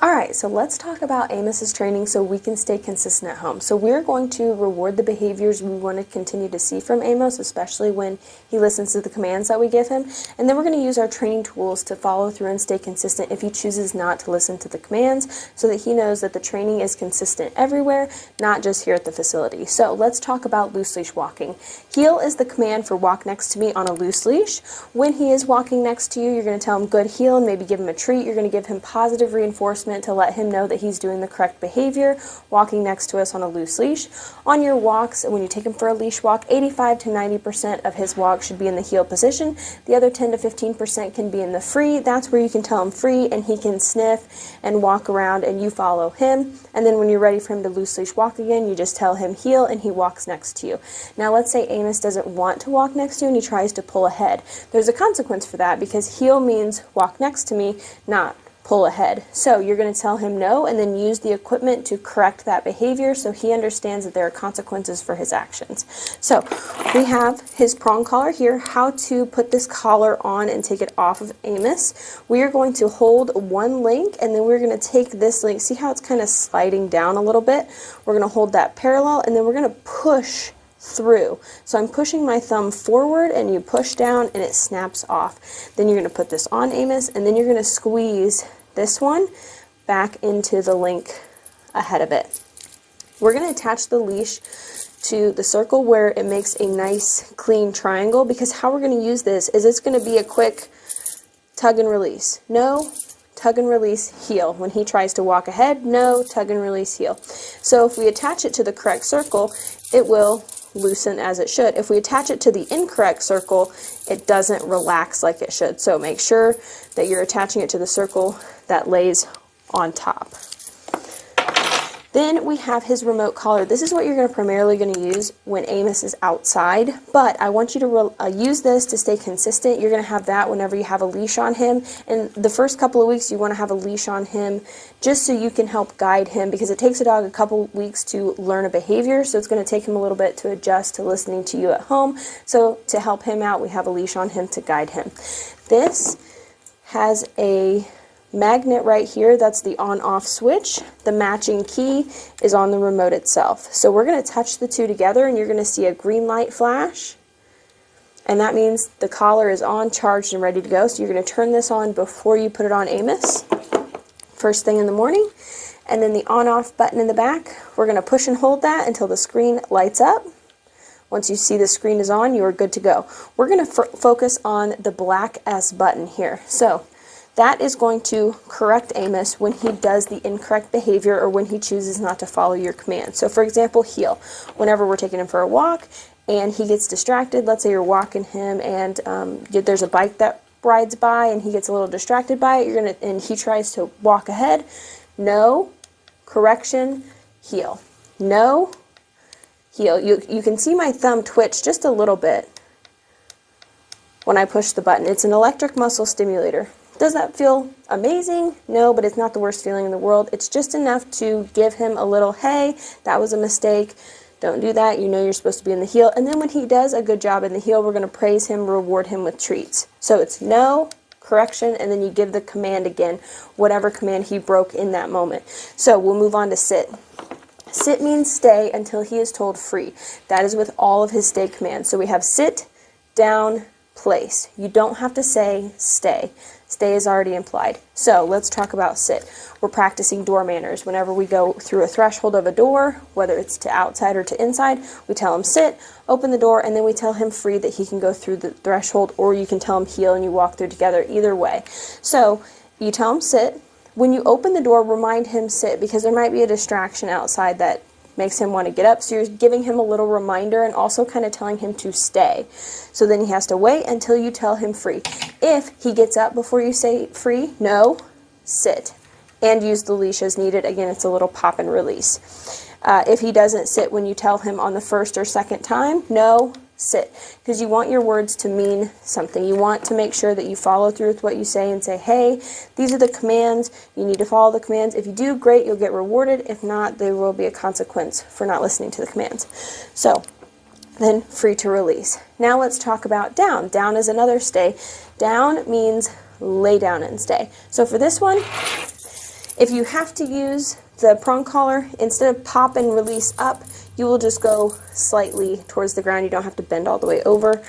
Alright, so let's talk about Amos's training so we can stay consistent at home. So we're going to reward the behaviors we want to continue to see from Amos, especially when he listens to the commands that we give him. And then we're going to use our training tools to follow through and stay consistent if he chooses not to listen to the commands, so that he knows that the training is consistent everywhere, not just here at the facility. So let's talk about loose leash walking. Heel is the command for walk next to me on a loose leash. When he is walking next to you, you're going to tell him good heel and maybe give him a treat. You're going to give him positive reinforcement to let him know that he's doing the correct behavior, walking next to us on a loose leash. On your walks, when you take him for a leash walk, 85 to 90% of his walk should be in the heel position. The other 10 to 15% can be in the free. That's where you can tell him free and he can sniff and walk around and you follow him. And then when you're ready for him to loose leash walk again, you just tell him heel and he walks next to you. Now let's say Amos doesn't want to walk next to you and he tries to pull ahead. There's a consequence for that because heel means walk next to me, not pull ahead. So you're going to tell him no and then use the equipment to correct that behavior so he understands that there are consequences for his actions. So we have his prong collar here, how to put this collar on and take it off of Amos. We are going to hold one link and then we're going to take this link. See how it's kind of sliding down a little bit? We're going to hold that parallel and then we're going to push through. So I'm pushing my thumb forward and you push down and it snaps off. Then you're going to put this on Amos and then you're going to squeeze this one back into the link ahead of it. We're going to attach the leash to the circle where it makes a nice clean triangle, because how we're going to use this is it's going to be a quick tug and release. No, tug and release, heel. When he tries to walk ahead, no, tug and release, heel. So if we attach it to the correct circle, it will loosen as it should. If we attach it to the incorrect circle, it doesn't relax like it should. So make sure that you're attaching it to the circle that lays on top. Then we have his remote collar. This is what you're primarily going to use when Amos is outside, but I want you to use this to stay consistent. You're going to have that whenever you have a leash on him. And the first couple of weeks you want to have a leash on him just so you can help guide him, because it takes a dog a couple weeks to learn a behavior, so it's going to take him a little bit to adjust to listening to you at home. So to help him out, we have a leash on him to guide him. This has a magnet right here, that's the on-off switch. The matching key is on the remote itself. So we're going to touch the two together and you're going to see a green light flash. And that means the collar is on, charged, and ready to go. So you're going to turn this on before you put it on Amos, first thing in the morning. And then the on-off button in the back, we're going to push and hold that until the screen lights up. Once you see the screen is on, you are good to go. We're going to focus on the black S button here. So that is going to correct Amos when he does the incorrect behavior or when he chooses not to follow your command. So for example, heel. Whenever we're taking him for a walk and he gets distracted, let's say you're walking him and there's a bike that rides by and he gets a little distracted by it, and he tries to walk ahead. No, correction, heel. No, heel. You can see my thumb twitch just a little bit when I push the button. It's an electric muscle stimulator. Does that feel amazing? No, but it's not the worst feeling in the world. It's just enough to give him a little, hey, that was a mistake. Don't do that. You know you're supposed to be in the heel. And then when he does a good job in the heel, we're going to praise him, reward him with treats. So it's no, correction, and then you give the command again, whatever command he broke in that moment. So we'll move on to sit. Sit means stay until he is told free. That is with all of his stay commands. So we have sit, down, place. You don't have to say stay. Stay is already implied. So let's talk about sit. We're practicing door manners. Whenever we go through a threshold of a door, whether it's to outside or to inside, we tell him sit, open the door, and then we tell him free that he can go through the threshold, or you can tell him heel and you walk through together, either way. So you tell him sit. When you open the door, remind him sit, because there might be a distraction outside that makes him want to get up. So you're giving him a little reminder and also kind of telling him to stay. So then he has to wait until you tell him free. If he gets up before you say free, no, sit. And use the leash as needed. Again, it's a little pop and release. If he doesn't sit when you tell him on the first or second time, no, sit. Because you want your words to mean something. You want to make sure that you follow through with what you say and say, hey, these are the commands. You need to follow the commands. If you do, great, you'll get rewarded. If not, there will be a consequence for not listening to the commands. So then free to release. Now let's talk about down. Down is another stay. Down means lay down and stay. So for this one, If you have to use the prong collar, instead of pop and release up, you will just go slightly towards the ground. You don't have to bend all the way over.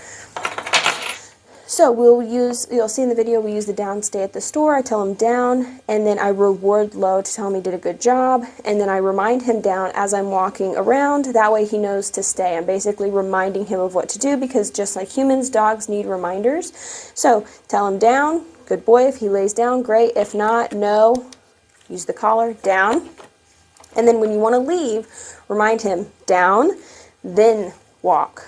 So you'll see in the video, we use the down stay at the store. I tell him down, and then I reward low to tell him he did a good job, and then I remind him down as I'm walking around. That way he knows to stay. I'm basically reminding him of what to do, because just like humans, dogs need reminders. So tell him down, good boy. If he lays down, great. If not, no. Use the collar, down. And then when you want to leave, remind him down, then walk.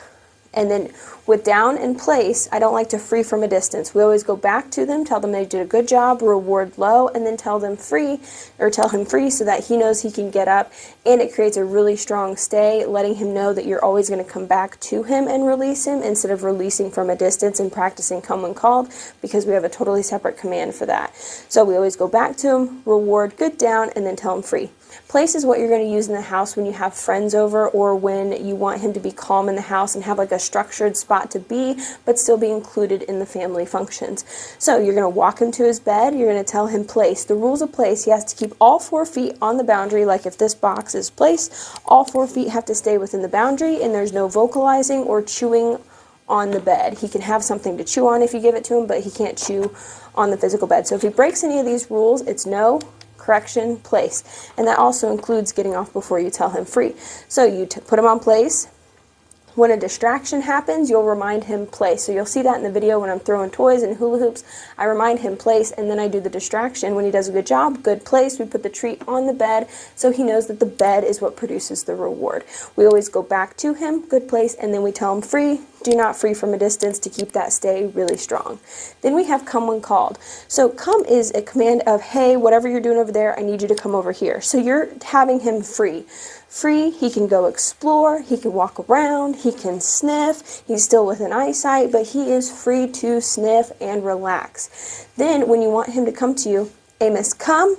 And then with down and place, I don't like to free from a distance. We always go back to them, tell them they did a good job, reward low, and then tell him free so that he knows he can get up. And it creates a really strong stay, letting him know that you're always going to come back to him and release him instead of releasing from a distance and practicing come when called, because we have a totally separate command for that. So we always go back to him, reward, good down, and then tell him free. Place is what you're going to use in the house when you have friends over, or when you want him to be calm in the house and have like a structured spot to be, but still be included in the family functions. So you're going to walk him to his bed. You're going to tell him place. The rules of place, he has to keep all 4 feet on the boundary. Like if this box is place, all 4 feet have to stay within the boundary, and there's no vocalizing or chewing on the bed. He can have something to chew on if you give it to him, but he can't chew on the physical bed. So if he breaks any of these rules, it's no, correction, place. And that also includes getting off before you tell him free. So you put him on place. When a distraction happens, you'll remind him place. So you'll see that in the video when I'm throwing toys and hula hoops. I remind him place, and then I do the distraction. When he does a good job, good place, we put the treat on the bed so he knows that the bed is what produces the reward. We always go back to him, good place, and then we tell him free. Do not free from a distance to keep that stay really strong. Then we have come when called. So come is a command of, hey, whatever you're doing over there, I need you to come over here. So you're having him free. Free, he can go explore, he can walk around, he can sniff, he's still within eyesight, but he is free to sniff and relax. Then when you want him to come to you, Amos, come.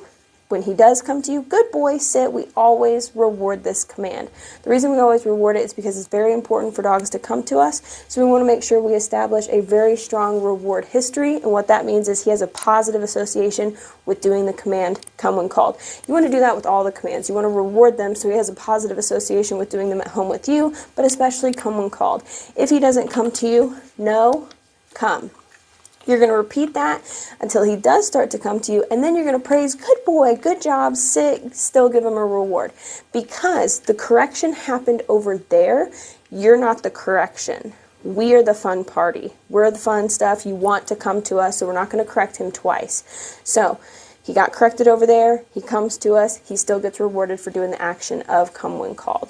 When he does come to you, good boy, sit. We always reward this command. The reason we always reward it is because it's very important for dogs to come to us. So we want to make sure we establish a very strong reward history. And what that means is he has a positive association with doing the command come when called. You want to do that with all the commands. You want to reward them so he has a positive association with doing them at home with you, but especially come when called. If he doesn't come to you, no, come. You're going to repeat that until he does start to come to you, and then you're going to praise, good boy, good job, sit, still give him a reward. Because the correction happened over there, you're not the correction. We are the fun party. We're the fun stuff. You want to come to us, so we're not going to correct him twice. So he got corrected over there, he comes to us, he still gets rewarded for doing the action of come when called.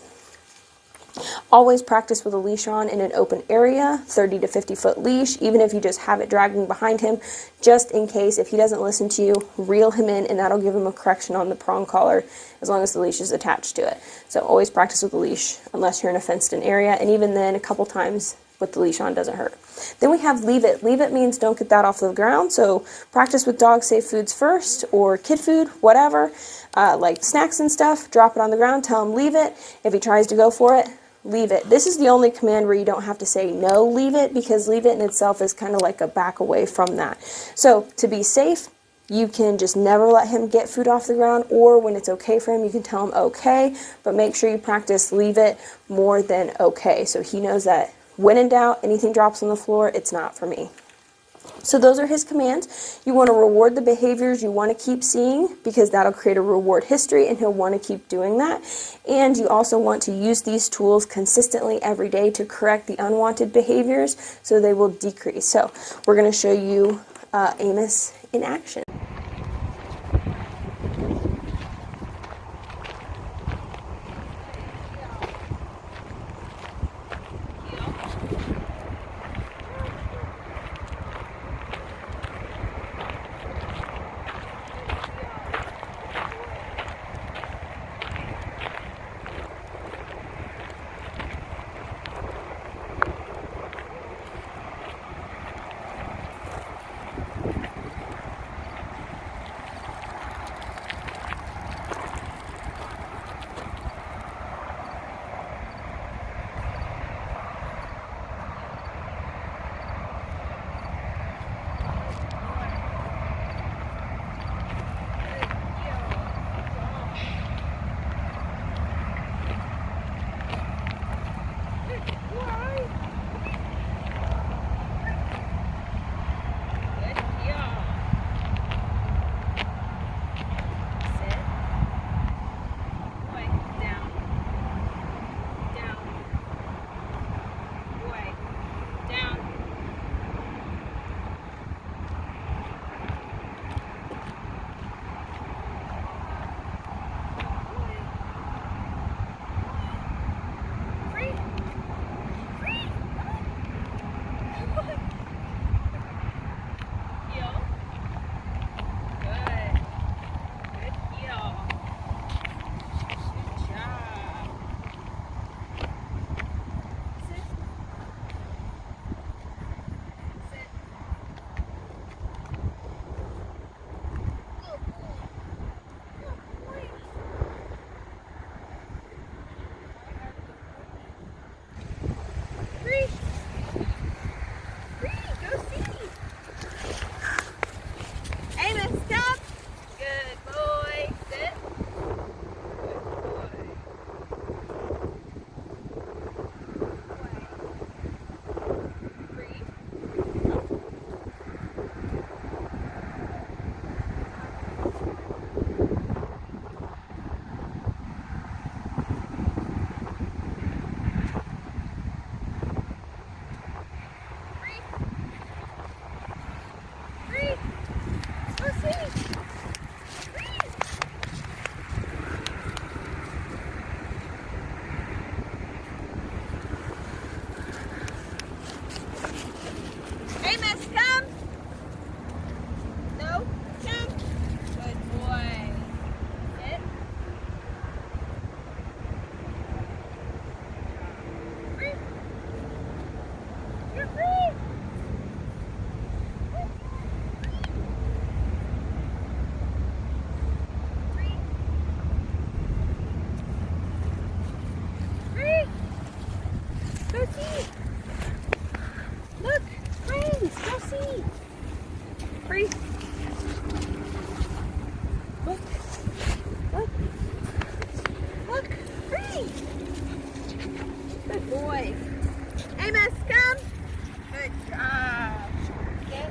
Always practice with a leash on in an open area, 30 to 50 foot leash, even if you just have it dragging behind him, just in case. If he doesn't listen to you, reel him in, and that'll give him a correction on the prong collar as long as the leash is attached to it. So always practice with a leash unless you're in a fenced-in area, and even then, a couple times with the leash on doesn't hurt. Then we have leave it. Leave it means don't get that off the ground, so practice with dog-safe foods first, or kid food, whatever, like snacks and stuff. Drop it on the ground, tell him leave it. If he tries to go for it, leave it. This is the only command where you don't have to say no, leave it, because leave it in itself is kind of like a back away from that. So to be safe, you can just never let him get food off the ground, or when it's okay for him, you can tell him okay, but make sure you practice leave it more than okay, so he knows that when in doubt, anything drops on the floor, it's not for me. So those are his commands. You want to reward the behaviors you want to keep seeing, because that'll create a reward history and he'll want to keep doing that. And you also want to use these tools consistently every day to correct the unwanted behaviors so they will decrease. So we're going to show you Amos in action. Look. Look. Free. Good boy. Amos, come. Good job. Get.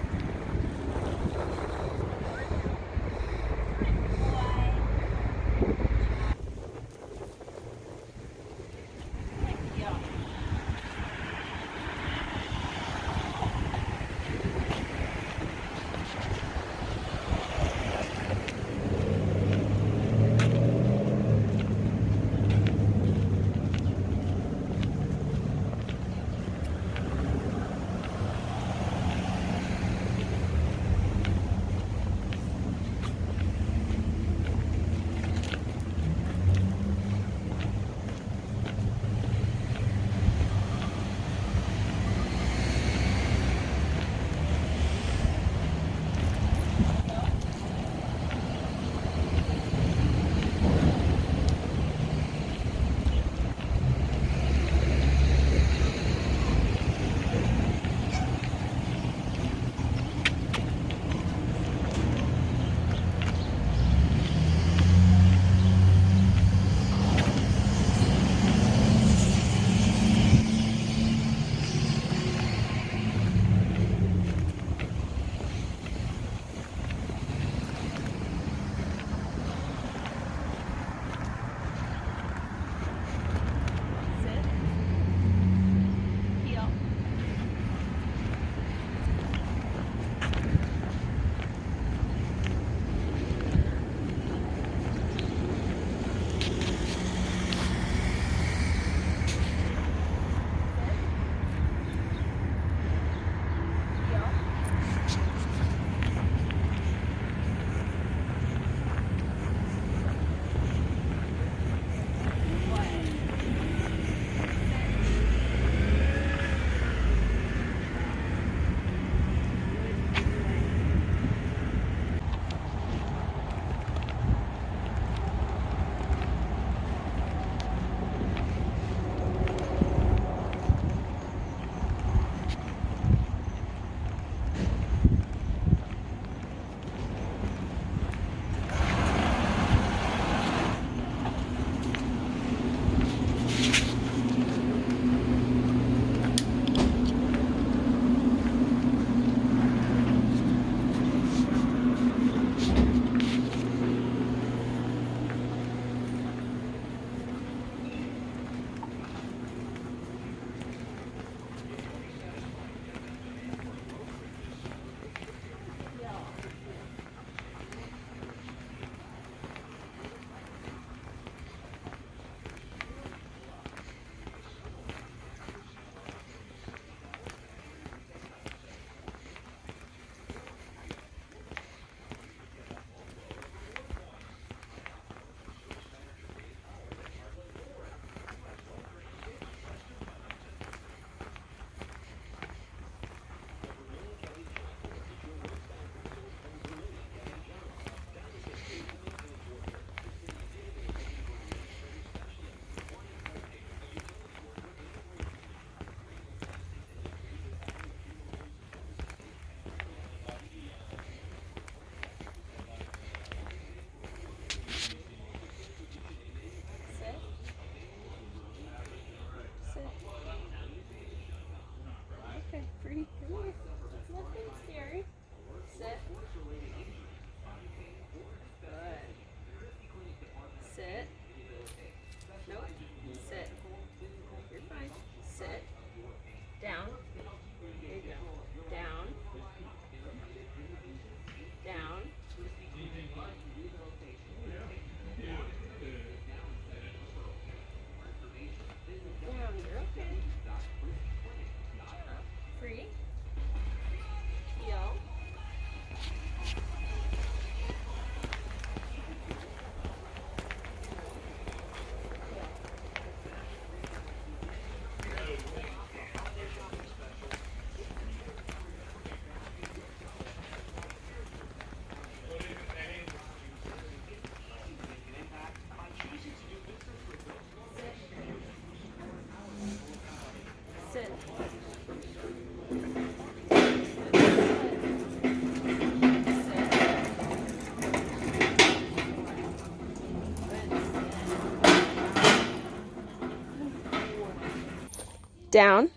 Down.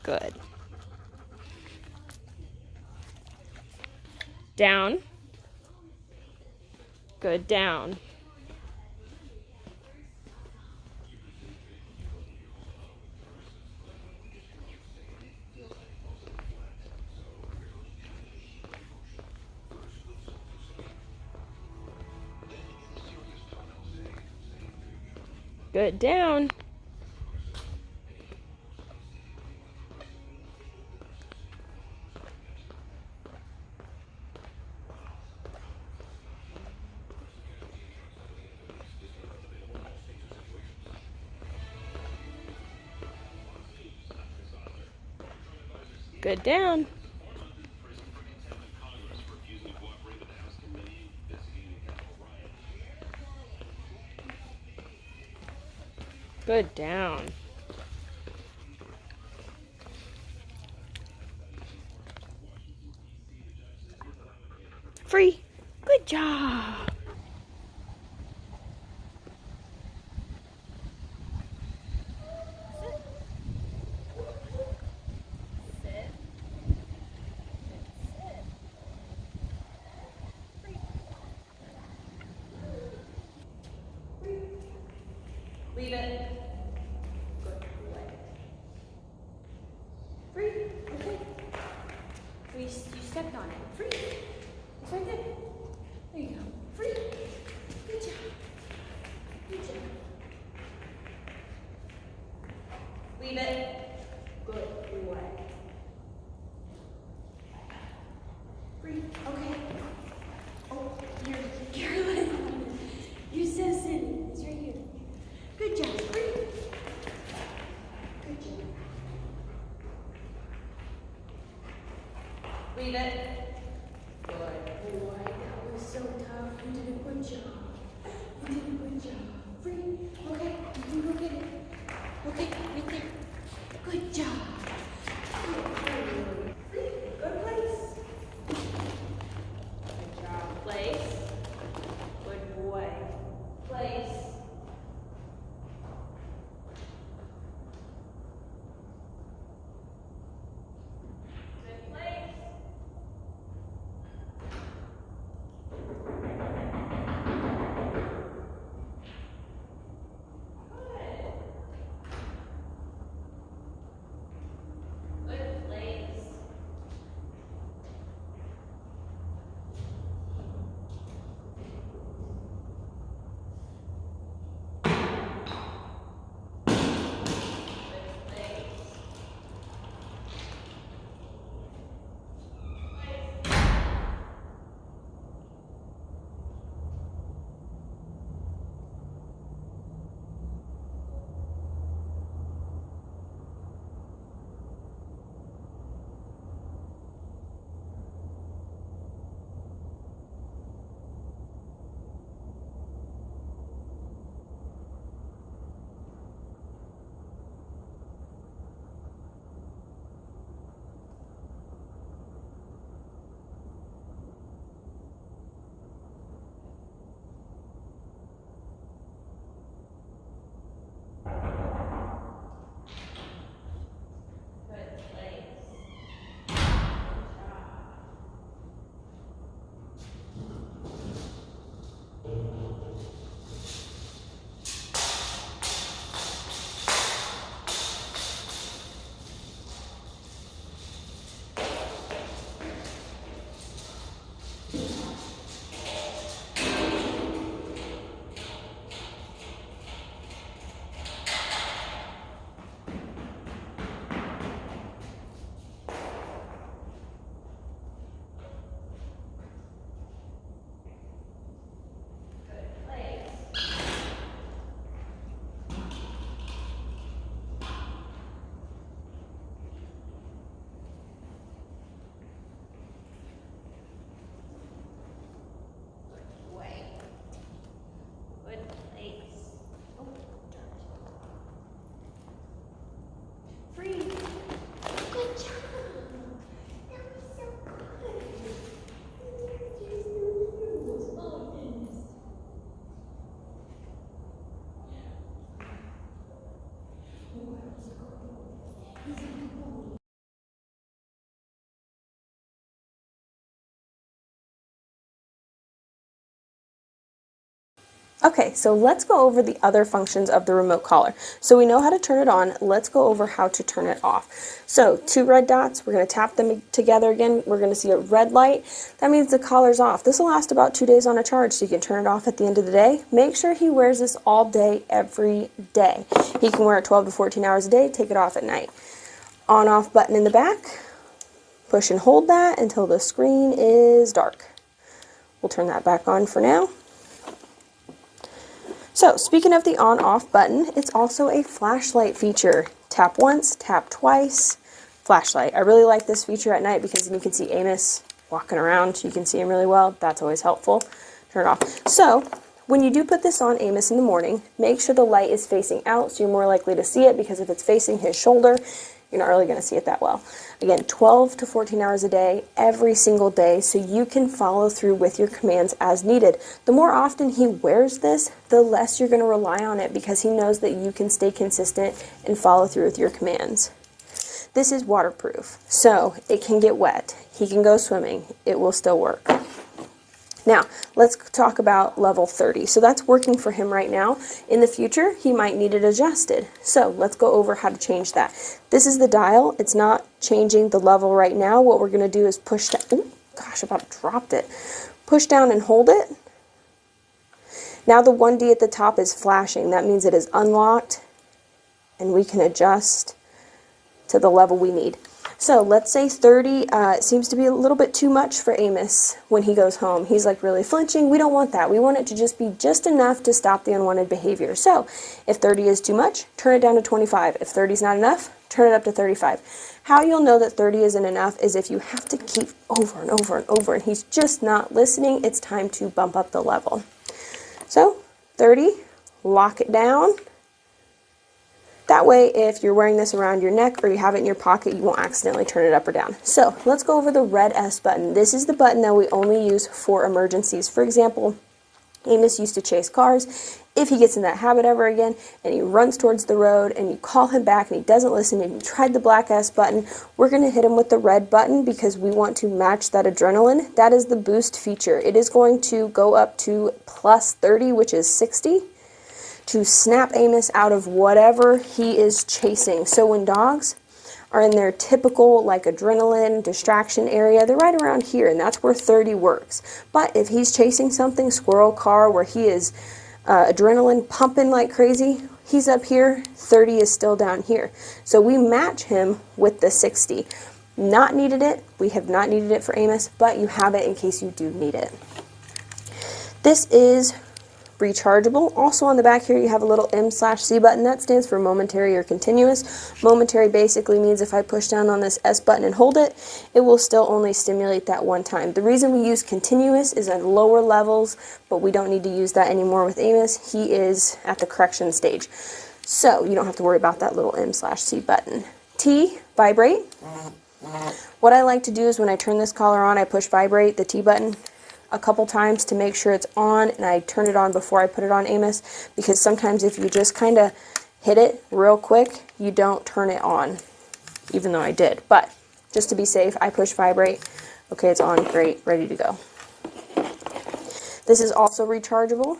Good. Down. Good. Down. Good. Down. Good. Down. Good. Down. Free. Good job. Leave it. Good. Free. Okay. Free. You stepped on it. Free. It's right there. There you go. Free. Good job. Good job. Leave it. Good boy. Free. Okay. Oh, you're so silly. It's right here. Good job. Free. Good job. Leave it. Good boy. That was so tough. You did a good job. You did a good job. Free. Okay. You can go get it. Okay. Right there. Good job. Free. Go to place. Good job. Place. Good boy. Place. Okay, so let's go over the other functions of the remote collar. So we know how to turn it on. Let's go over how to turn it off. So 2 red dots, we're going to tap them together again. We're going to see a red light. That means the collar's off. This will last about 2 days on a charge, so you can turn it off at the end of the day. Make sure he wears this all day, every day. He can wear it 12 to 14 hours a day, take it off at night. On-off button in the back. Push and hold that until the screen is dark. We'll turn that back on for now. So, speaking of the on-off button, it's also a flashlight feature. Tap once, tap twice, flashlight. I really like this feature at night because then you can see Amos walking around. You can see him really well. That's always helpful. Turn it off. So, when you do put this on Amos in the morning, make sure the light is facing out so you're more likely to see it, because if it's facing his shoulder, you're not really going to see it that well. Again, 12 to 14 hours a day, every single day, so you can follow through with your commands as needed. The more often he wears this, the less you're going to rely on it, because he knows that you can stay consistent and follow through with your commands. This is waterproof, so it can get wet. He can go swimming. It will still work. Now, let's talk about level 30. So that's working for him right now. In the future, he might need it adjusted. So let's go over how to change that. This is the dial. It's not changing the level right now. What we're going to do is push down. Oh, gosh, I about dropped it. Push down and hold it. Now the 1D at the top is flashing. That means it is unlocked, and we can adjust to the level we need. So let's say 30 seems to be a little bit too much for Amos when he goes home. He's like really flinching. We don't want that. We want it to just be just enough to stop the unwanted behavior. So if 30 is too much, turn it down to 25. If 30 is not enough, turn it up to 35. How you'll know that 30 isn't enough is if you have to keep over and over and over and he's just not listening, it's time to bump up the level. So 30, lock it down. That way, if you're wearing this around your neck or you have it in your pocket, you won't accidentally turn it up or down. So let's go over the red S button. This is the button that we only use for emergencies. For example, Amos used to chase cars. If he gets in that habit ever again and he runs towards the road and you call him back and he doesn't listen and you tried the black S button, we're going to hit him with the red button because we want to match that adrenaline. That is the boost feature. It is going to go up to plus 30, which is 60. To snap Amos out of whatever he is chasing. So when dogs are in their typical like adrenaline distraction area, they're right around here, and that's where 30 works. But if he's chasing something, squirrel, car, where he is adrenaline pumping like crazy, he's up here, 30 is still down here. So we match him with the 60. Not needed it. We have not needed it for Amos, but you have it in case you do need it. This is rechargeable. Also on the back here you have a little M/C button. That stands for momentary or continuous. Momentary basically means if I push down on this S button and hold it, it will still only stimulate that one time. The reason we use continuous is at lower levels, but we don't need to use that anymore with Amos. He is at the correction stage. So you don't have to worry about that little M/C button. T, vibrate. What I like to do is when I turn this collar on, I push vibrate, the T button, a couple times to make sure it's on, and I turn it on before I put it on Amos, because sometimes if you just kind of hit it real quick, you don't turn it on, even though I did. But just to be safe, I push vibrate. Okay, it's on, great, ready to go. This is also rechargeable.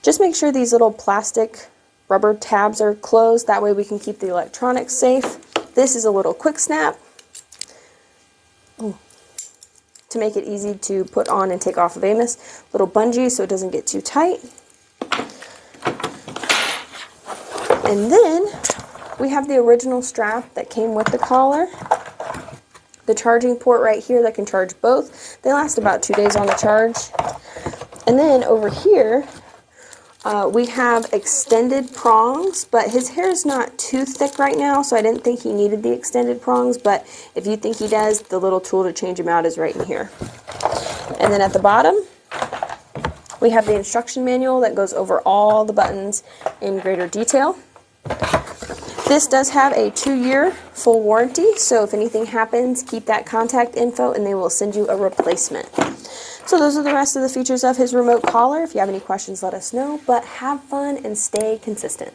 Just make sure these little plastic rubber tabs are closed, that way we can keep the electronics safe. This is a little quick snap. Ooh. To make it easy to put on and take off of Amos. Little bungee so it doesn't get too tight. And then we have the original strap that came with the collar. The charging port right here that can charge both. They last about 2 days on the charge. And then over here, we have extended prongs, but his hair is not too thick right now, so I didn't think he needed the extended prongs, but if you think he does, the little tool to change him out is right in here. And then at the bottom, we have the instruction manual that goes over all the buttons in greater detail. This does have a 2-year full warranty, so if anything happens, keep that contact info and they will send you a replacement. So those are the rest of the features of his remote collar. If you have any questions, let us know, but have fun and stay consistent.